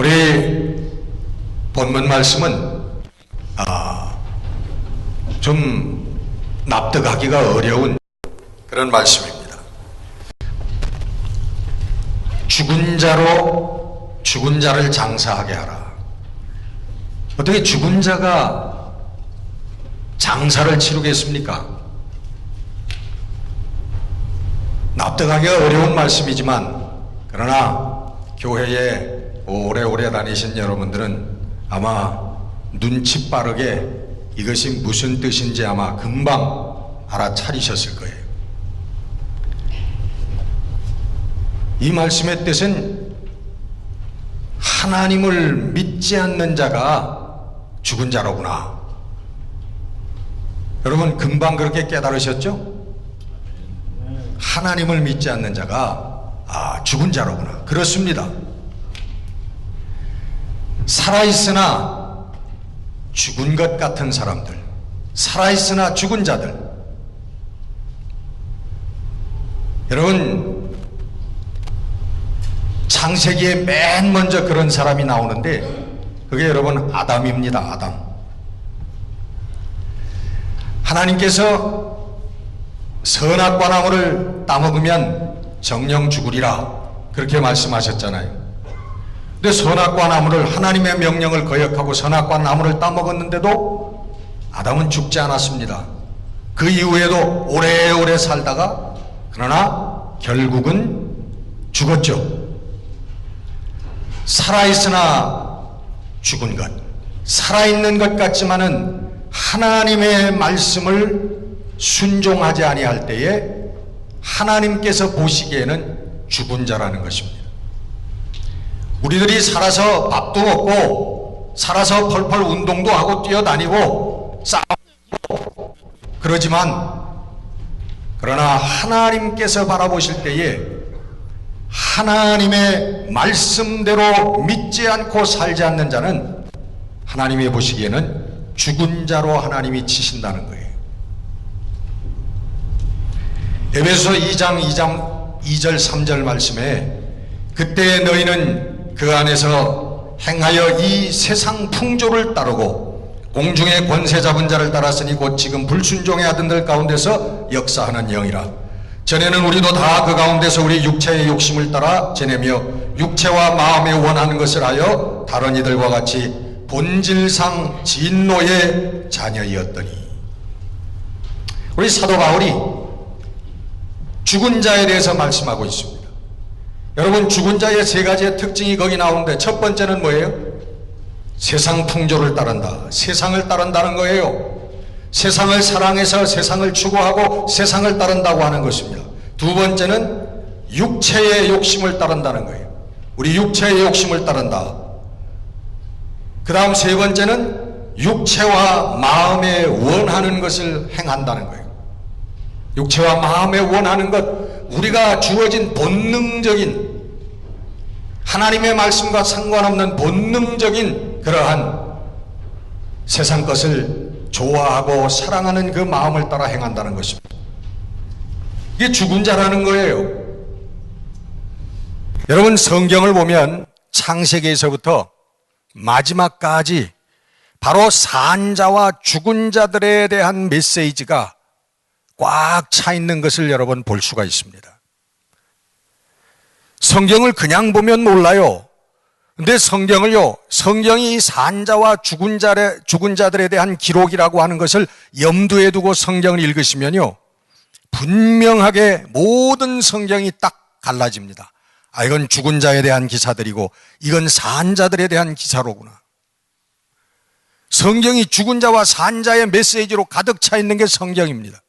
우리 본문 말씀은 좀 납득하기가 어려운 그런 말씀입니다. 죽은 자로 죽은 자를 장사하게 하라. 어떻게 죽은 자가 장사를 치르겠습니까? 납득하기가 어려운 말씀이지만, 그러나 교회에 오래오래 다니신 여러분들은 아마 눈치 빠르게 이것이 무슨 뜻인지 아마 금방 알아차리셨을 거예요. 이 말씀의 뜻은 하나님을 믿지 않는 자가 죽은 자로구나. 여러분 금방 그렇게 깨달으셨죠? 하나님을 믿지 않는 자가 죽은 자로구나. 그렇습니다. 살아있으나 죽은 것 같은 사람들, 살아있으나 죽은 자들. 여러분 창세기에 맨 먼저 그런 사람이 나오는데 그게 여러분 아담입니다. 아담. 하나님께서 선악과 나무를 따먹으면 정령 죽으리라 그렇게 말씀하셨잖아요. 근데 선악과 나무를, 하나님의 명령을 거역하고 선악과 나무를 따먹었는데도 아담은 죽지 않았습니다. 그 이후에도 오래오래 살다가 그러나 결국은 죽었죠. 살아있으나 죽은 것, 살아있는 것 같지만은 하나님의 말씀을 순종하지 아니할 때에 하나님께서 보시기에는 죽은 자라는 것입니다. 우리들이 살아서 밥도 먹고 살아서 펄펄 운동도 하고 뛰어다니고 싸우고 그러지만, 그러나 하나님께서 바라보실 때에 하나님의 말씀대로 믿지 않고 살지 않는 자는 하나님이 보시기에는 죽은 자로 하나님이 치신다는 거예요. 에베소서 2장 2절 3절 말씀에 그때 너희는 그 안에서 행하여 이 세상 풍조를 따르고 공중의 권세 잡은 자를 따랐으니 곧 지금 불순종의 아들들 가운데서 역사하는 영이라. 전에는 우리도 다 그 가운데서 우리 육체의 욕심을 따라 지내며 육체와 마음에 원하는 것을 하여 다른 이들과 같이 본질상 진노의 자녀이었더니. 우리 사도 바울이 죽은 자에 대해서 말씀하고 있습니다. 여러분 죽은 자의 세 가지의 특징이 거기 나오는데 첫 번째는 뭐예요? 세상 풍조를 따른다. 세상을 따른다는 거예요. 세상을 사랑해서 세상을 추구하고 세상을 따른다고 하는 것입니다. 두 번째는 육체의 욕심을 따른다는 거예요. 우리 육체의 욕심을 따른다. 그 다음 세 번째는 육체와 마음에 원하는 것을 행한다는 거예요. 육체와 마음에 원하는 것, 우리가 주어진 본능적인, 하나님의 말씀과 상관없는 본능적인 그러한 세상 것을 좋아하고 사랑하는 그 마음을 따라 행한다는 것입니다. 이게 죽은 자라는 거예요. 여러분 성경을 보면 창세기에서부터 마지막까지 바로 산자와 죽은 자들에 대한 메시지가 꽉 차 있는 것을 여러분 볼 수가 있습니다. 성경을 그냥 보면 몰라요. 근데 성경이 산자와 죽은 자들에 대한 기록이라고 하는 것을 염두에 두고 성경을 읽으시면요, 분명하게 모든 성경이 딱 갈라집니다. 이건 죽은 자에 대한 기사들이고 이건 산자들에 대한 기사로구나. 성경이 죽은 자와 산자의 메시지로 가득 차 있는 게 성경입니다.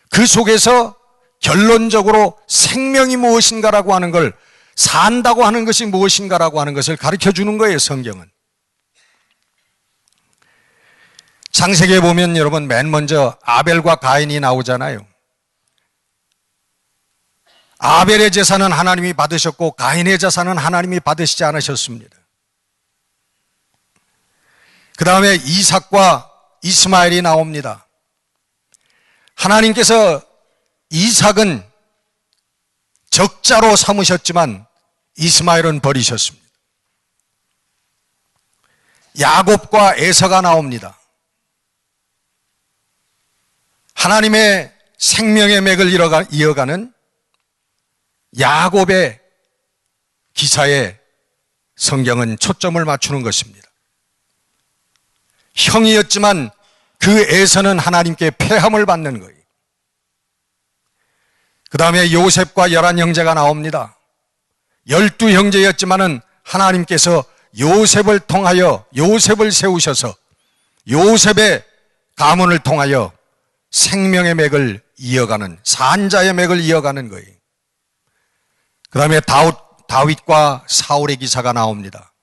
그 속에서 결론적으로 생명이 무엇인가라고 하는 걸, 산다고 하는 것이 무엇인가라고 하는 것을 가르쳐 주는 거예요, 성경은. 창세기에 보면 여러분 맨 먼저 아벨과 가인이 나오잖아요. 아벨의 제사는 하나님이 받으셨고 가인의 제사는 하나님이 받으시지 않으셨습니다. 그 다음에 이삭과 이스마엘이 나옵니다. 하나님께서 이삭은 적자로 삼으셨지만 이스마엘은 버리셨습니다. 야곱과 에서가 나옵니다. 하나님의 생명의 맥을 이어가는 야곱의 기사에 성경은 초점을 맞추는 것입니다. 형이었지만 그 에서는 하나님께 패함을 받는 거예요. 그 다음에 요셉과 11형제가 나옵니다. 12형제였지만은 하나님께서 요셉을 통하여 요셉을 세우셔서 요셉의 가문을 통하여 생명의 맥을 이어가는, 산자의 맥을 이어가는 거예요. 그 다음에 다윗과 사울의 기사가 나옵니다.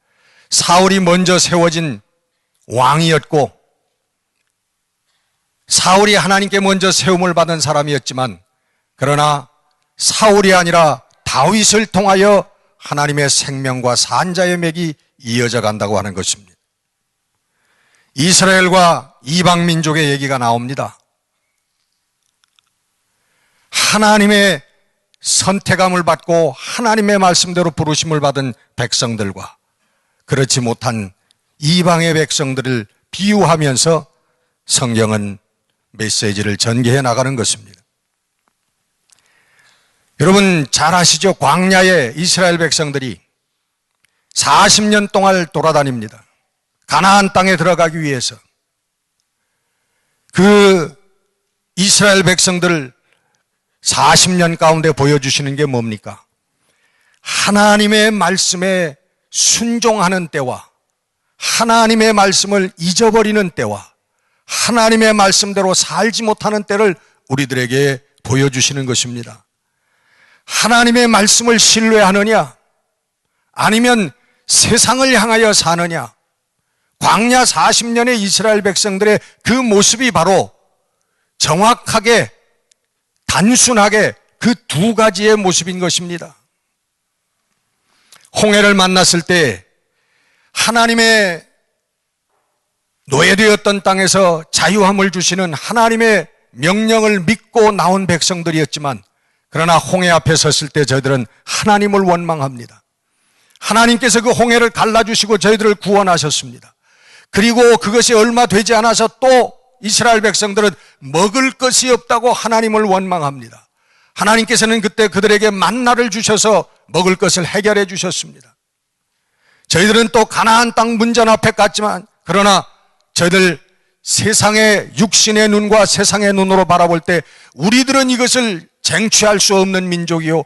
사울이 먼저 세워진 왕이었고 사울이 하나님께 먼저 세움을 받은 사람이었지만 그러나 사울이 아니라 다윗을 통하여 하나님의 생명과 산자의 맥이 이어져 간다고 하는 것입니다. 이스라엘과 이방 민족의 얘기가 나옵니다. 하나님의 선택함을 받고 하나님의 말씀대로 부르심을 받은 백성들과 그렇지 못한 이방의 백성들을 비유하면서 성경은 메시지를 전개해 나가는 것입니다. 여러분 잘 아시죠? 광야에 이스라엘 백성들이 40년 동안 돌아다닙니다. 가나안 땅에 들어가기 위해서. 그 이스라엘 백성들을 40년 가운데 보여주시는 게 뭡니까? 하나님의 말씀에 순종하는 때와 하나님의 말씀을 잊어버리는 때와 하나님의 말씀대로 살지 못하는 때를 우리들에게 보여주시는 것입니다. 하나님의 말씀을 신뢰하느냐 아니면 세상을 향하여 사느냐. 광야 40년의 이스라엘 백성들의 그 모습이 바로 정확하게 단순하게 그 두 가지의 모습인 것입니다. 홍해를 만났을 때 하나님의 노예되었던 땅에서 자유함을 주시는 하나님의 명령을 믿고 나온 백성들이었지만 그러나 홍해 앞에 섰을 때 저희들은 하나님을 원망합니다. 하나님께서 그 홍해를 갈라주시고 저희들을 구원하셨습니다. 그리고 그것이 얼마 되지 않아서 또 이스라엘 백성들은 먹을 것이 없다고 하나님을 원망합니다. 하나님께서는 그때 그들에게 만나를 주셔서 먹을 것을 해결해 주셨습니다. 저희들은 또 가나안 땅 문전 앞에 갔지만 그러나 저희들 세상의 육신의 눈과 세상의 눈으로 바라볼 때 우리들은 이것을 쟁취할 수 없는 민족이요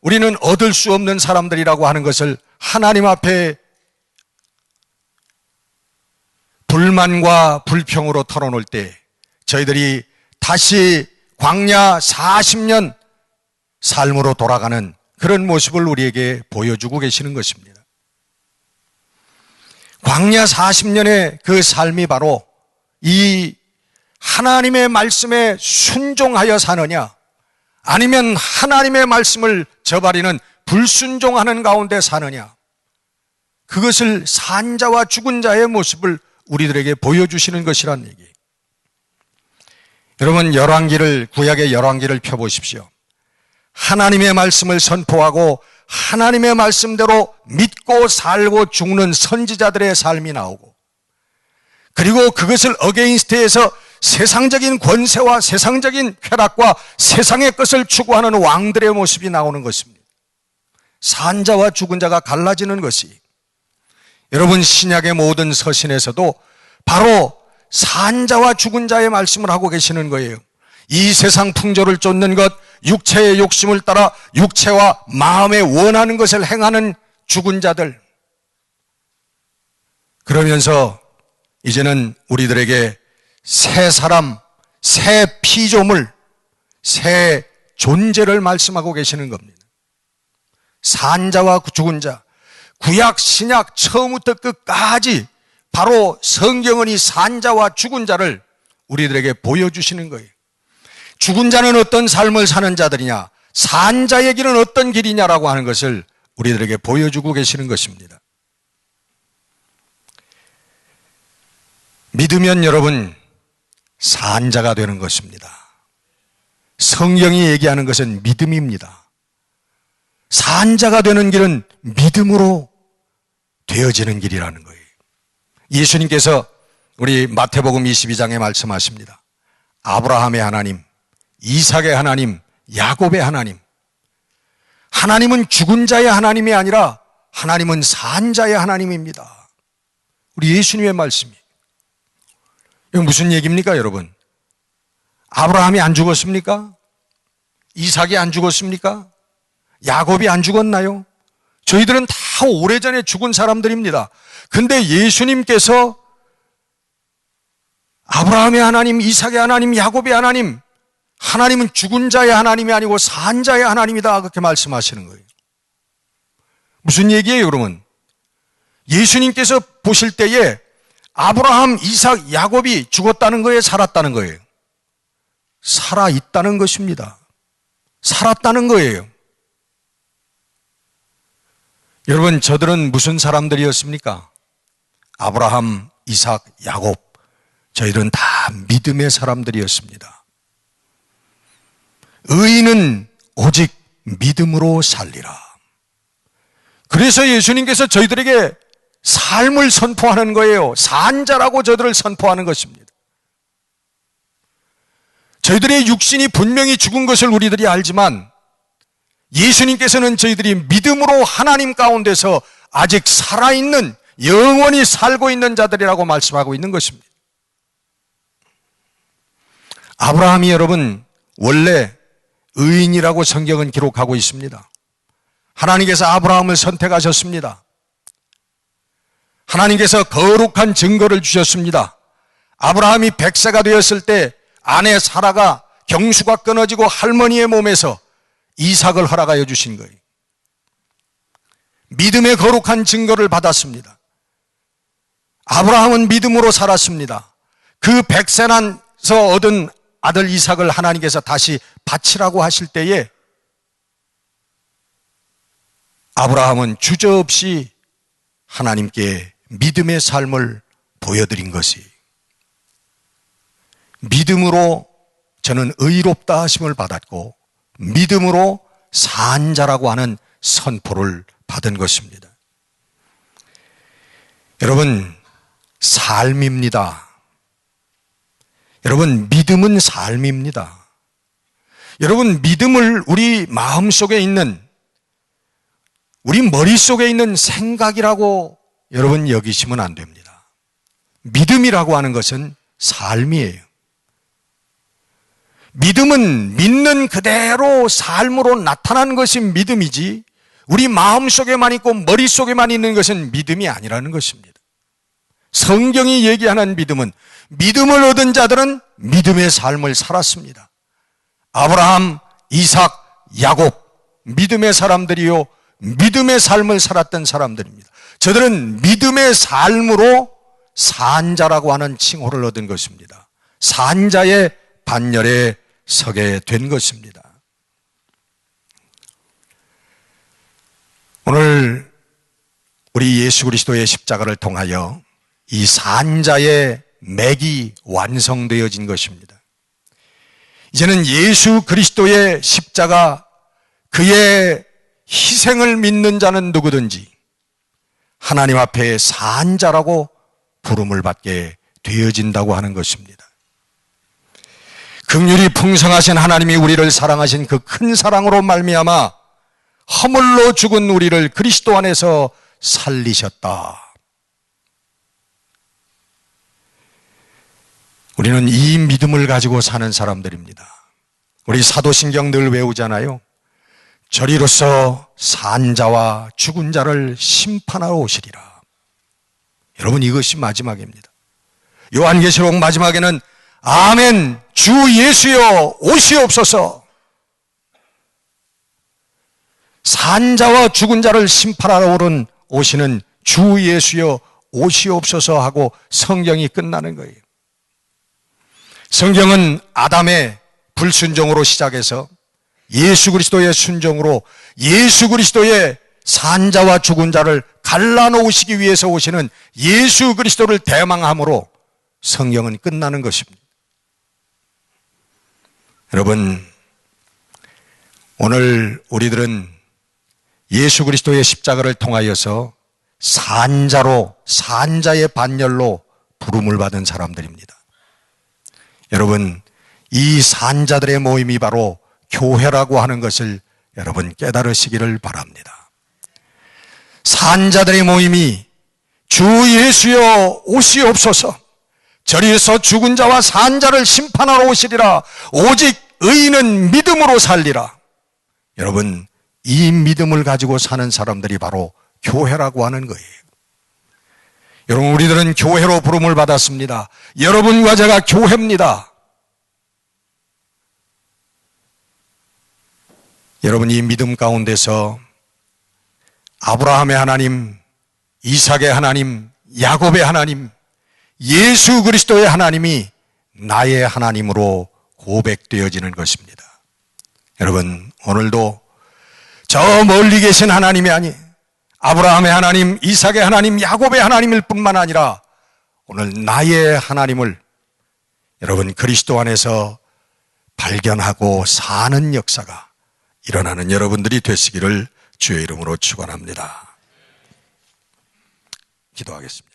우리는 얻을 수 없는 사람들이라고 하는 것을 하나님 앞에 불만과 불평으로 털어놓을 때 저희들이 다시 광야 40년 삶으로 돌아가는 그런 모습을 우리에게 보여주고 계시는 것입니다. 광야 40년의 그 삶이 바로 이 하나님의 말씀에 순종하여 사느냐 아니면 하나님의 말씀을 저버리는 불순종하는 가운데 사느냐, 그것을 산 자와 죽은 자의 모습을 우리들에게 보여주시는 것이란 얘기예요. 여러분 구약의 열왕기를 펴보십시오. 하나님의 말씀을 선포하고 하나님의 말씀대로 믿고 살고 죽는 선지자들의 삶이 나오고 그리고 그것을 어게인스트에서 세상적인 권세와 세상적인 쾌락과 세상의 것을 추구하는 왕들의 모습이 나오는 것입니다. 산 자와 죽은 자가 갈라지는 것이 여러분 신약의 모든 서신에서도 바로 산 자와 죽은 자의 말씀을 하고 계시는 거예요. 이 세상 풍조를 쫓는 것, 육체의 욕심을 따라 육체와 마음에 원하는 것을 행하는 죽은 자들. 그러면서 이제는 우리들에게 새 사람, 새 피조물, 새 존재를 말씀하고 계시는 겁니다. 산자와 죽은 자, 구약, 신약 처음부터 끝까지 바로 성경은 이 산자와 죽은 자를 우리들에게 보여주시는 거예요. 죽은 자는 어떤 삶을 사는 자들이냐, 산자의 길은 어떤 길이냐라고 하는 것을 우리들에게 보여주고 계시는 것입니다. 믿으면 여러분 산자가 되는 것입니다. 성경이 얘기하는 것은 믿음입니다. 산자가 되는 길은 믿음으로 되어지는 길이라는 거예요. 예수님께서 우리 마태복음 22장에 말씀하십니다. 아브라함의 하나님, 이삭의 하나님, 야곱의 하나님. 하나님은 죽은 자의 하나님이 아니라 하나님은 산 자의 하나님입니다. 우리 예수님의 말씀이. 이거 무슨 얘기입니까, 여러분? 아브라함이 안 죽었습니까? 이삭이 안 죽었습니까? 야곱이 안 죽었나요? 저희들은 다 오래전에 죽은 사람들입니다. 근데 예수님께서 아브라함의 하나님, 이삭의 하나님, 야곱의 하나님, 하나님은 죽은 자의 하나님이 아니고 산 자의 하나님이다, 그렇게 말씀하시는 거예요. 무슨 얘기예요, 그러면? 예수님께서 보실 때에 아브라함, 이삭, 야곱이 죽었다는 거예요, 살았다는 거예요? 살아있다는 것입니다. 살았다는 거예요. 여러분, 저들은 무슨 사람들이었습니까? 아브라함, 이삭, 야곱, 저희들은 다 믿음의 사람들이었습니다. 의인은 오직 믿음으로 살리라. 그래서 예수님께서 저희들에게 삶을 선포하는 거예요. 산 자라고 저들을 선포하는 것입니다. 저희들의 육신이 분명히 죽은 것을 우리들이 알지만 예수님께서는 저희들이 믿음으로 하나님 가운데서 아직 살아있는, 영원히 살고 있는 자들이라고 말씀하고 있는 것입니다. 아브라함이 여러분 원래 의인이라고 성경은 기록하고 있습니다. 하나님께서 아브라함을 선택하셨습니다. 하나님께서 거룩한 증거를 주셨습니다. 아브라함이 100세가 되었을 때 아내 사라가 경수가 끊어지고 할머니의 몸에서 이삭을 허락하여 주신 거예요. 믿음의 거룩한 증거를 받았습니다. 아브라함은 믿음으로 살았습니다. 그 100세나서 얻은 아들 이삭을 하나님께서 다시 바치라고 하실 때에 아브라함은 주저없이 하나님께 믿음의 삶을 보여드린 것이, 믿음으로 저는 의롭다 하심을 받았고 믿음으로 산 자라고 하는 선포를 받은 것입니다. 여러분, 삶입니다. 여러분, 믿음은 삶입니다. 여러분, 믿음을 우리 마음속에 있는, 우리 머릿속에 있는 생각이라고 여러분 여기시면 안 됩니다. 믿음이라고 하는 것은 삶이에요. 믿음은 믿는 그대로 삶으로 나타나는 것이 믿음이지, 우리 마음속에만 있고 머릿속에만 있는 것은 믿음이 아니라는 것입니다. 성경이 얘기하는 믿음은, 믿음을 얻은 자들은 믿음의 삶을 살았습니다. 아브라함, 이삭, 야곱, 믿음의 사람들이요, 믿음의 삶을 살았던 사람들입니다. 저들은 믿음의 삶으로 산자라고 하는 칭호를 얻은 것입니다. 산자의 반열에 서게 된 것입니다. 오늘 우리 예수 그리스도의 십자가를 통하여 이 산자의 맥이 완성되어진 것입니다. 이제는 예수 그리스도의 십자가, 그의 희생을 믿는 자는 누구든지 하나님 앞에 산자라고 부름을 받게 되어진다고 하는 것입니다. 긍휼이 풍성하신 하나님이 우리를 사랑하신 그 큰 사랑으로 말미암아 허물로 죽은 우리를 그리스도 안에서 살리셨다. 우리는 이 믿음을 가지고 사는 사람들입니다. 우리 사도신경 늘 외우잖아요. 저리로서 산자와 죽은 자를 심판하러 오시리라. 여러분, 이것이 마지막입니다. 요한계시록 마지막에는 아멘, 주 예수여 오시옵소서. 산자와 죽은 자를 심판하러 오시는 주 예수여 오시옵소서 하고 성경이 끝나는 거예요. 성경은 아담의 불순종으로 시작해서 예수 그리스도의 순종으로 예수 그리스도의 산자와 죽은 자를 갈라놓으시기 위해서 오시는 예수 그리스도를 대망함으로 성경은 끝나는 것입니다. 여러분, 오늘 우리들은 예수 그리스도의 십자가를 통하여서 산자로, 산자의 반열로 부름을 받은 사람들입니다. 여러분, 이 산자들의 모임이 바로 교회라고 하는 것을 여러분 깨달으시기를 바랍니다. 산자들의 모임이 주 예수여 오시옵소서, 저리에서 죽은 자와 산자를 심판하러 오시리라, 오직 의인은 믿음으로 살리라. 여러분, 이 믿음을 가지고 사는 사람들이 바로 교회라고 하는 거예요. 여러분, 우리들은 교회로 부름을 받았습니다. 여러분과 제가 교회입니다. 여러분, 이 믿음 가운데서 아브라함의 하나님, 이삭의 하나님, 야곱의 하나님, 예수 그리스도의 하나님이 나의 하나님으로 고백되어지는 것입니다. 여러분, 오늘도 저 멀리 계신 하나님이 아니, 아브라함의 하나님, 이삭의 하나님, 야곱의 하나님일 뿐만 아니라 오늘 나의 하나님을 여러분 그리스도 안에서 발견하고 사는 역사가 일어나는 여러분들이 되시기를 주의 이름으로 축원합니다. 기도하겠습니다.